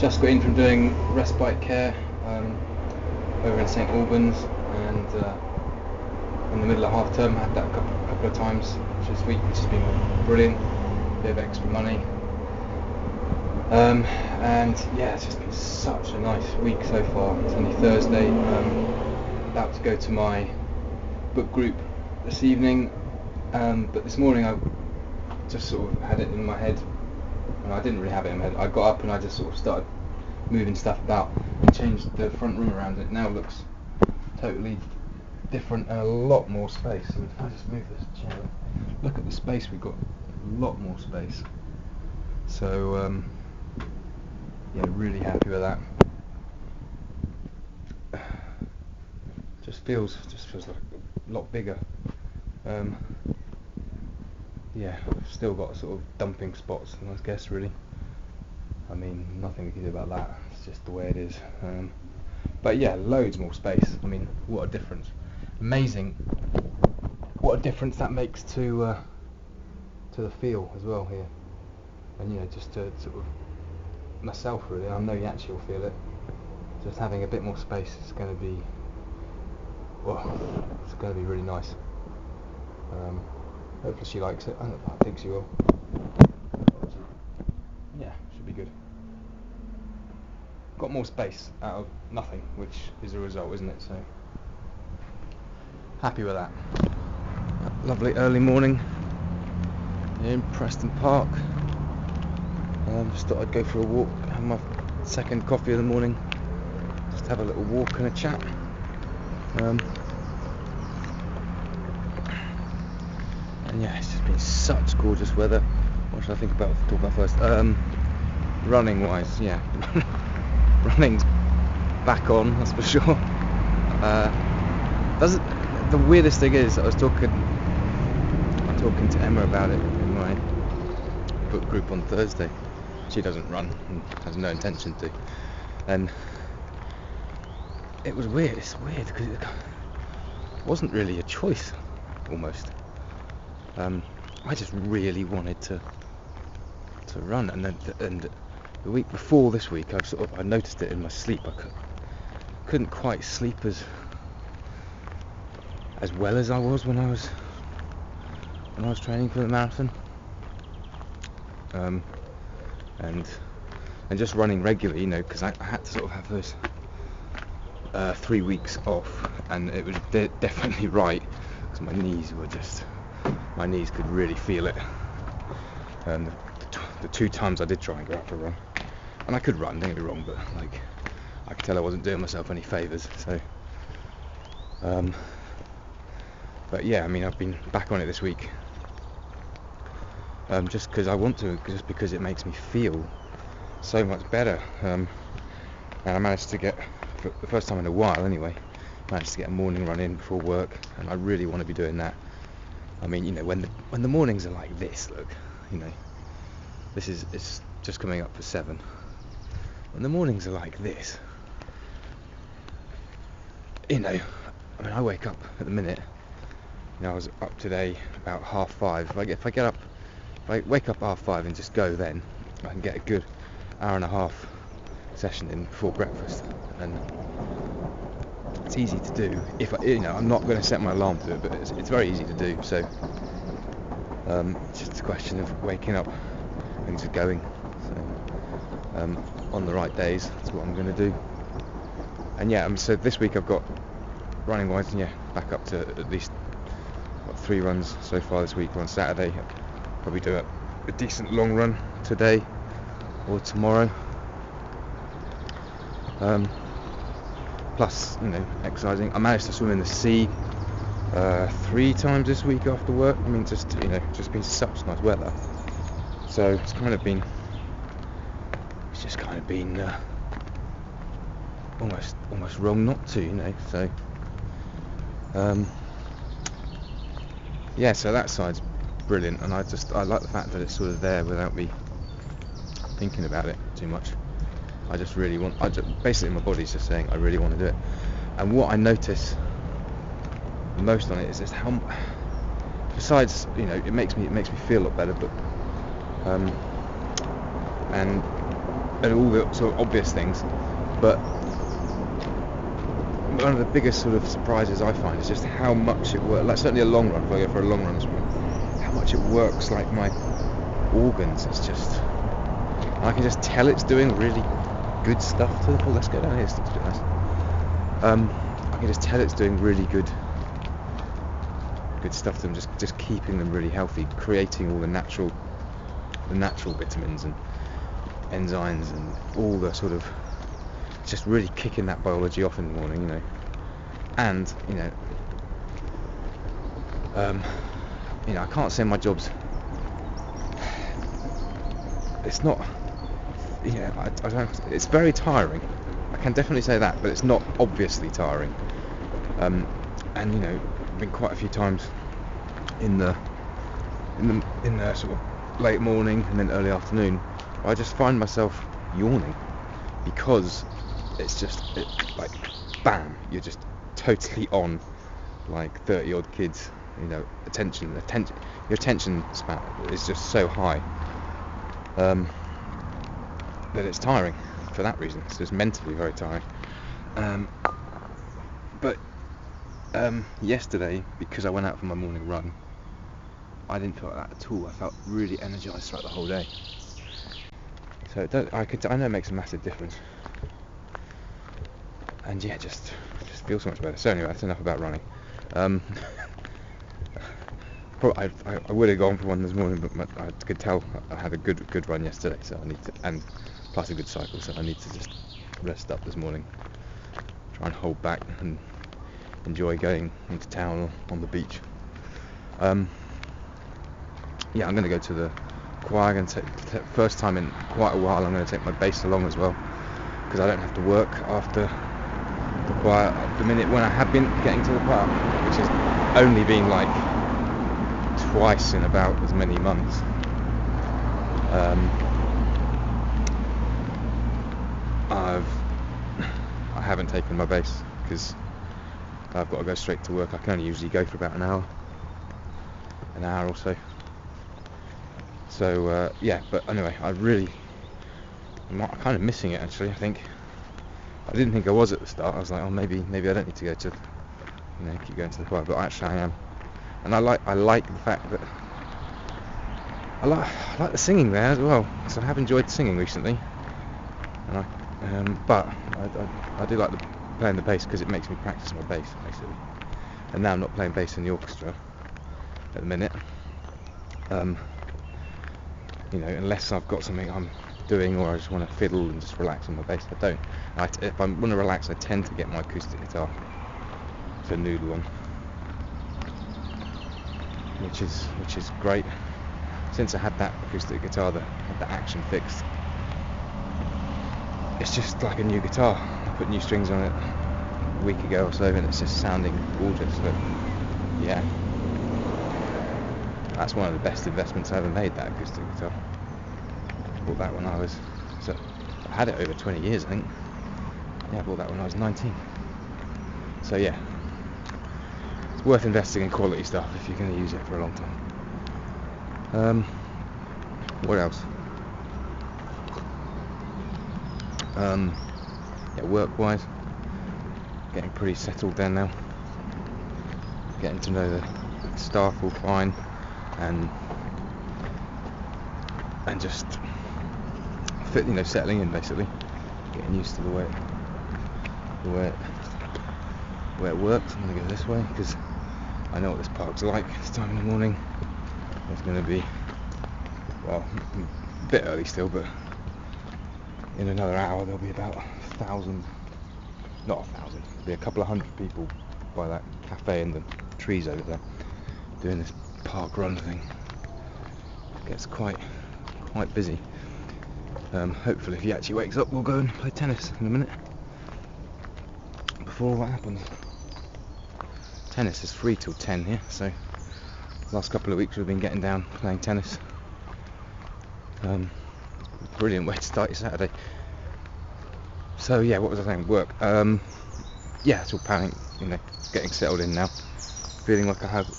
Just got in from doing respite care over in St Albans, and in the middle of half term I had that a couple of times this week, which has been brilliant. Bit of extra money, and yeah, it's just been such a nice week so far. It's only Thursday. About to go to my book group this evening, but this morning I just sort of had it in my head. And I didn't really have it in my head. I got up and I just sort of started moving stuff about and changed the front room around. It now looks totally different and a lot more space. And if I just move this chair, look at the space we've got. A lot more space. So yeah, really happy with that. Just feels like a lot bigger. Yeah, still got sort of dumping spots, I guess, really. I mean, nothing we can do about that. It's just the way it is. But yeah, loads more space. I mean, what a difference! Amazing. What a difference that makes to the feel as well here. And just to sort of myself, really. I know you actually will feel it. Just having a bit more space is going to be, well, it's going to be really nice. Hopefully she likes it. I think she will. Yeah, should be good. Got more space out of nothing, which is a result, isn't it? So happy with that. Lovely early morning in Preston Park. Just thought I'd go for a walk, have my second coffee of the morning. Just have a little walk and a chat. And yeah, it's just been such gorgeous weather. What should I talk about first? Running wise, yeah. Running's back on, that's for sure. The weirdest thing is, I'm talking to Emma about it in my book group on Thursday. She doesn't run and has no intention to. And it was weird. It's weird because it wasn't really a choice, almost. I just really wanted to run, and the week before this week, I noticed it in my sleep. I couldn't quite sleep as well as I was when I was training for the marathon. And just running regularly, because I had to sort of have those 3 weeks off, and it was definitely right, because my knees could really feel it. The 2 times I did try and go out for a run, and I could run, don't get me wrong, but I could tell I wasn't doing myself any favours. So but yeah, I mean, I've been back on it this week, just because I want to, just because it makes me feel so much better. And I managed to get, for the first time in a while anyway, managed to get a morning run in before work, and I really want to be doing that. I mean, when the mornings are like this, look, it's just coming up for 7. When the mornings are like this, I mean, I wake up at the minute. I was up today about 5:30. If I wake up 5:30 and just go, then I can get a good hour and a half session in before breakfast, and it's easy to do. If I'm not going to set my alarm to it, but it's very easy to do. So it's just a question of waking up and just going. So on the right days, that's what I'm going to do. And yeah, so this week I've got, running wise, back up to at least 3 runs so far this week. On Saturday, I'll probably do a decent long run today or tomorrow. Plus, exercising. I managed to swim in the sea 3 times this week after work. I mean, just been such nice weather. So it's just kind of been almost wrong not to, So yeah, so that side's brilliant, and I like the fact that it's sort of there without me thinking about it too much. I just really want. Basically, my body's just saying I really want to do it. And what I notice most on it is just how. Besides, it makes me feel a lot better, but and and all the sort of obvious things, but one of the biggest sort of surprises I find is just how much it works. Like certainly a long run, if I go for a long run this morning, how much it works. Like my organs, it's just, I can just tell it's doing really good stuff to them. Oh, let's go down here. It's a bit nice. I can just tell it's doing really good stuff to them. Just keeping them really healthy, creating all the natural vitamins and enzymes and all the sort of, just really kicking that biology off in the morning, you know. And I can't say my job's, it's not, I don't, it's very tiring, I can definitely say that, but it's not obviously tiring. And been quite a few times in the sort of late morning and then early afternoon, I just find myself yawning because it's just like bam, you're just totally on, like 30 odd kids, attention, your attention span is just so high that it's tiring for that reason. It's just mentally very tiring. But yesterday, because I went out for my morning run, I didn't feel like that at all. I felt really energized throughout the whole day. So I know it makes a massive difference. And yeah, just feels so much better. So anyway, that's enough about running. I would have gone for one this morning, but I could tell I had a good run yesterday, so I need to, and plus a good cycle, so I need to just rest up this morning, try and hold back and enjoy going into town or on the beach. Yeah, I'm going to go to the choir, and first time in quite a while I'm going to take my bass along as well, because I don't have to work after the choir at the minute, when I have been getting to the choir, which has only been like twice in about as many months. I haven't taken my bass because I've got to go straight to work. I can only usually go for about an hour or so. So yeah, but anyway, I'm kind of missing it actually. I think I didn't think I was at the start. I was like, oh, maybe I don't need to go to, keep going to the choir, but actually I am. And I like the fact that I like the singing there as well, because I have enjoyed singing recently. And but I do like playing the bass because it makes me practice my bass basically. And now I'm not playing bass in the orchestra at the minute. Unless I've got something I'm doing or I just want to fiddle and just relax on my bass. I don't. If I want to relax, I tend to get my acoustic guitar to noodle on, which is great. Since I had that acoustic guitar that had the action fixed, it's just like a new guitar. I put new strings on it a week ago or so, and it's just sounding gorgeous. But yeah, that's one of the best investments I ever made, that acoustic guitar. I bought that when I had it over 20 years, I think. Yeah, I bought that when I was 19. So yeah, it's worth investing in quality stuff if you're going to use it for a long time. What else? Yeah, work-wise, getting pretty settled there now. Getting to know the staff all fine, and just settling in basically, getting used to the way it works. I'm going to go this way because I know what this park's like this time in the morning. It's going to be, well, a bit early still, but in another hour there'll be about 1,000, not 1,000, there'll be a couple of hundred people by that cafe in the trees over there doing this park run thing. It gets quite busy. Hopefully if he actually wakes up we'll go and play tennis in a minute before what happens. Tennis is free till 10 here, so last couple of weeks we've been getting down playing tennis. Brilliant way to start your Saturday. So yeah, what was I saying? Work. Yeah, it's all planning, getting settled in now. Feeling like I have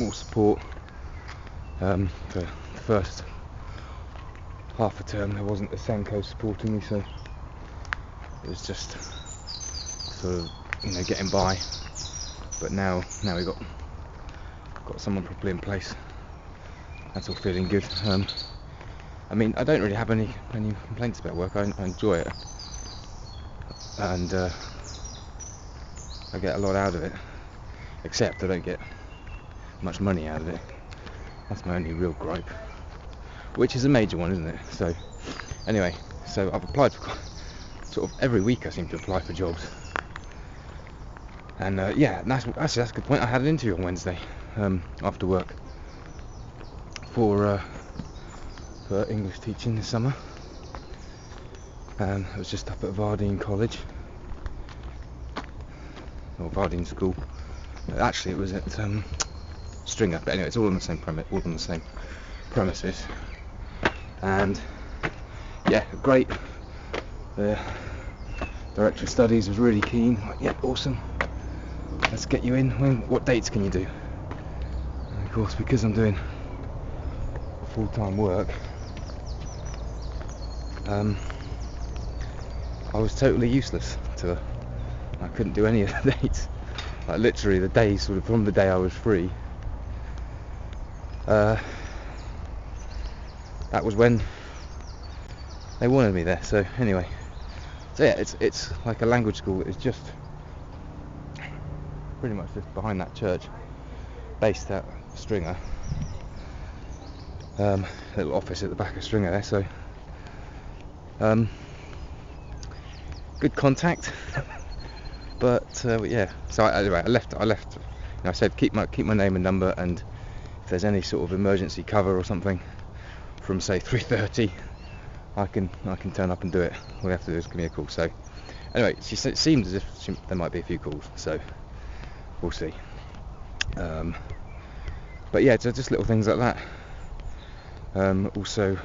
more support for the first half a term there wasn't a Senko supporting me, so it was just sort of, you know, getting by. But now we got someone properly in place. That's all feeling good. I mean, I don't really have any complaints about work. I enjoy it, and I get a lot out of it. Except I don't get much money out of it. That's my only real gripe, which is a major one, isn't it? So anyway, so I've applied for sort of every week. I seem to apply for jobs, and yeah, that's a good point. I had an interview on Wednesday after work for English teaching this summer. It was just up at Vardine College, or Vardine School. Actually, it was at Stringer, but anyway, it's all on the same premises. And yeah, great. The director of studies was really keen. Like, yeah, awesome. Let's get you in. What dates can you do? And of course, because I'm doing full-time work, I was totally useless to her. I couldn't do any of the dates. Like literally the days, sort of from the day I was free, that was when they wanted me there. So anyway, so yeah, it's like a language school. It's just pretty much just behind that church, based at Stringer. Little office at the back of Stringer there. So good contact. But yeah, so anyway, I left. You know, I said keep my name and number, and if there's any sort of emergency cover or something from say 3:30, I can turn up and do it. All you have to do is give me a call. So anyway, it seemed as if there might be a few calls, so we'll see. But yeah, so just little things like that. Also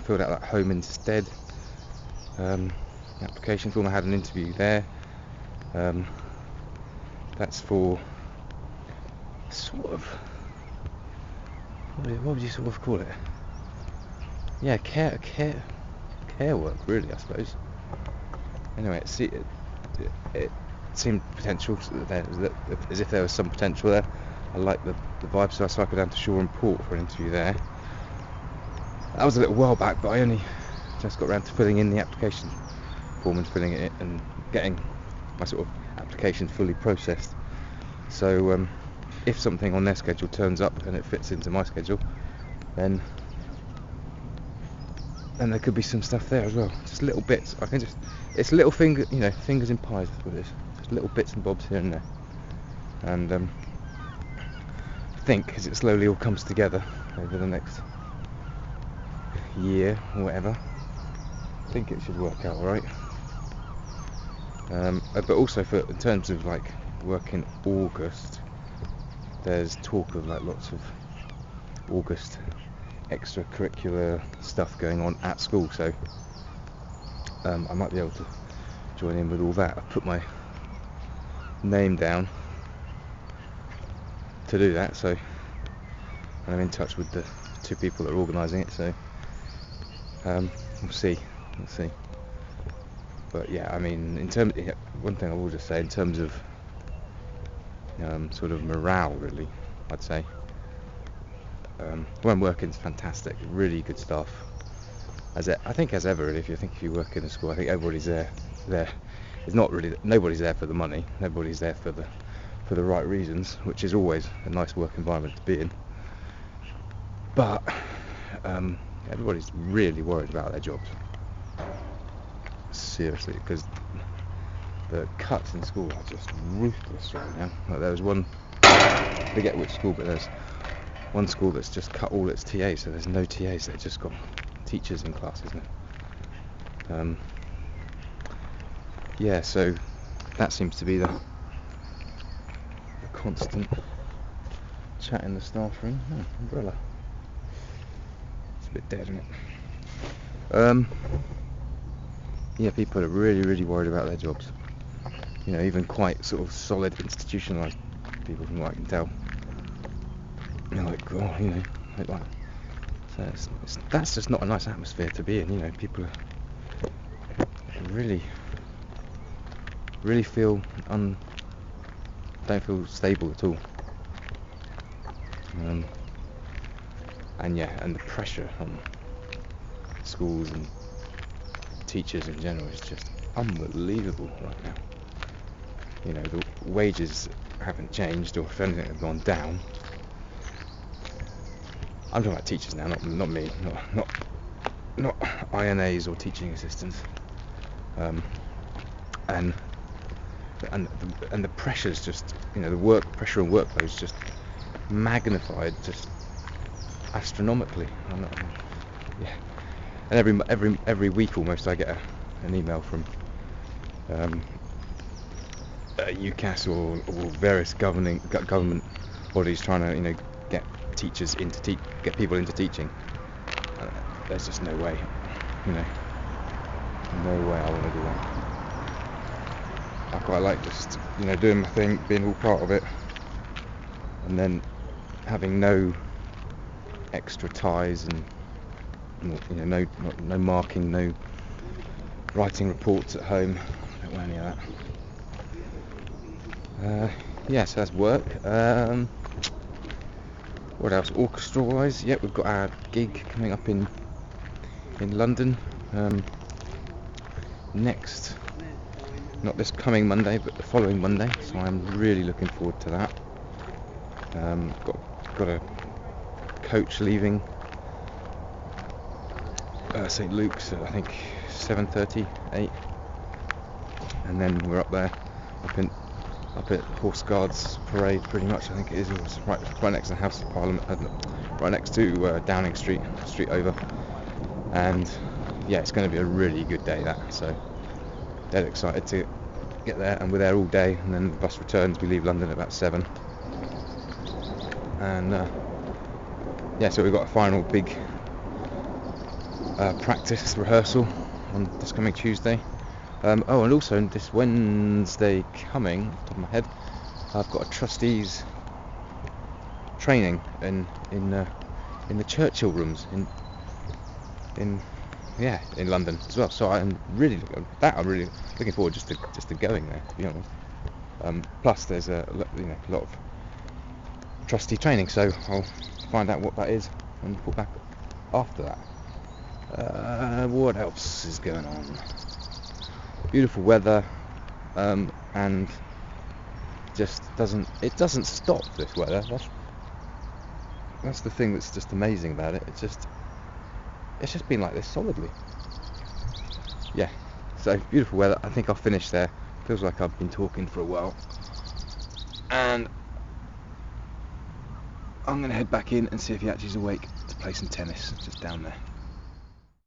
filled out that home instead application form. I had an interview there. That's for sort of, what would you sort of call it? Yeah, care work, really, I suppose. Anyway, it seemed potential there, as if there was some potential there. I liked the vibe, so I cycled down to Shore and Port for an interview there. That was a little while back, but I only just got around to filling in the application form and filling it in and getting my sort of application fully processed. So if something on their schedule turns up and it fits into my schedule, then there could be some stuff there as well. Just little bits. It's little fingers in pies. That's what it is. Just little bits and bobs here and there. And I think as it slowly all comes together over the next year or whatever, I think it should work out alright. But also in terms of like work in August, there's talk of like lots of August extracurricular stuff going on at school, so I might be able to join in with all that. I've put my name down to do that, so and I'm in touch with the two people that are organising it, so we'll see. But yeah, I mean, one thing I will just say, in terms of sort of morale, really, I'd say where I'm working is fantastic, really good staff. I think as ever, really, if you work in a school, I think everybody's there. It's not really, nobody's there for the money. Nobody's there for the right reasons, which is always a nice work environment to be in. But everybody's really worried about their jobs. Seriously, because the cuts in school are just ruthless right now. Like there was one, I forget which school, but there's one school that's just cut all its TAs, so there's no TAs. They've just got teachers in classes now. Yeah, so that seems to be the constant chat in the staff room. Oh, umbrella. It's a bit dead, isn't it? Yeah, people are really, really worried about their jobs. You know, even quite sort of solid, institutionalised people, from what I can tell. You're like, oh, you know, like So that's just not a nice atmosphere to be in. You know, people are really feel don't feel stable at all. And the pressure on schools and teachers in general is just unbelievable right now. You know, the wages haven't changed, or if anything, have gone down. I'm talking about teachers now, not me, not INAs or teaching assistants. And the pressures just, you know, the work pressure and workloads just magnified just astronomically. Yeah. And every week almost I get an email from UCAS or various government bodies trying to, you know, get teachers get people into teaching. There's just no way, you know, no way I want to do that. I quite like just, you know, doing my thing, being all part of it, and then having no extra ties and, you know, no marking, no writing reports at home. I don't want any of that. Yeah, so that's work. What else? Orchestra wise, yeah, we've got our gig coming up in London next, not this coming Monday, but the following Monday. So I'm really looking forward to that. Got a coach leaving St Luke's at, I think, 7:30, 8, and then we're up there, up at Horse Guards Parade, pretty much. I think it is. It's right next to the House of Parliament, right next to Downing Street over. And yeah, it's going to be a really good day, that. So dead excited to get there, and we're there all day, and then the bus returns. We leave London at about 7. And yeah, so we've got a final big practice rehearsal on this coming Tuesday. And also this Wednesday coming, off the top of my head, I've got a trustees training in the Churchill rooms in London as well. So I'm really looking forward just to going there, to be honest. Plus there's a lot of trustee training, so I'll find out what that is and report back after that. What else is going on? Beautiful weather, and just doesn't stop, this weather. That's the thing that's just amazing about it. It's just been like this solidly. Yeah, so beautiful weather. I think I'll finish there. Feels like I've been talking for a while, and I'm gonna head back in and see if he actually is awake to play some tennis just down there.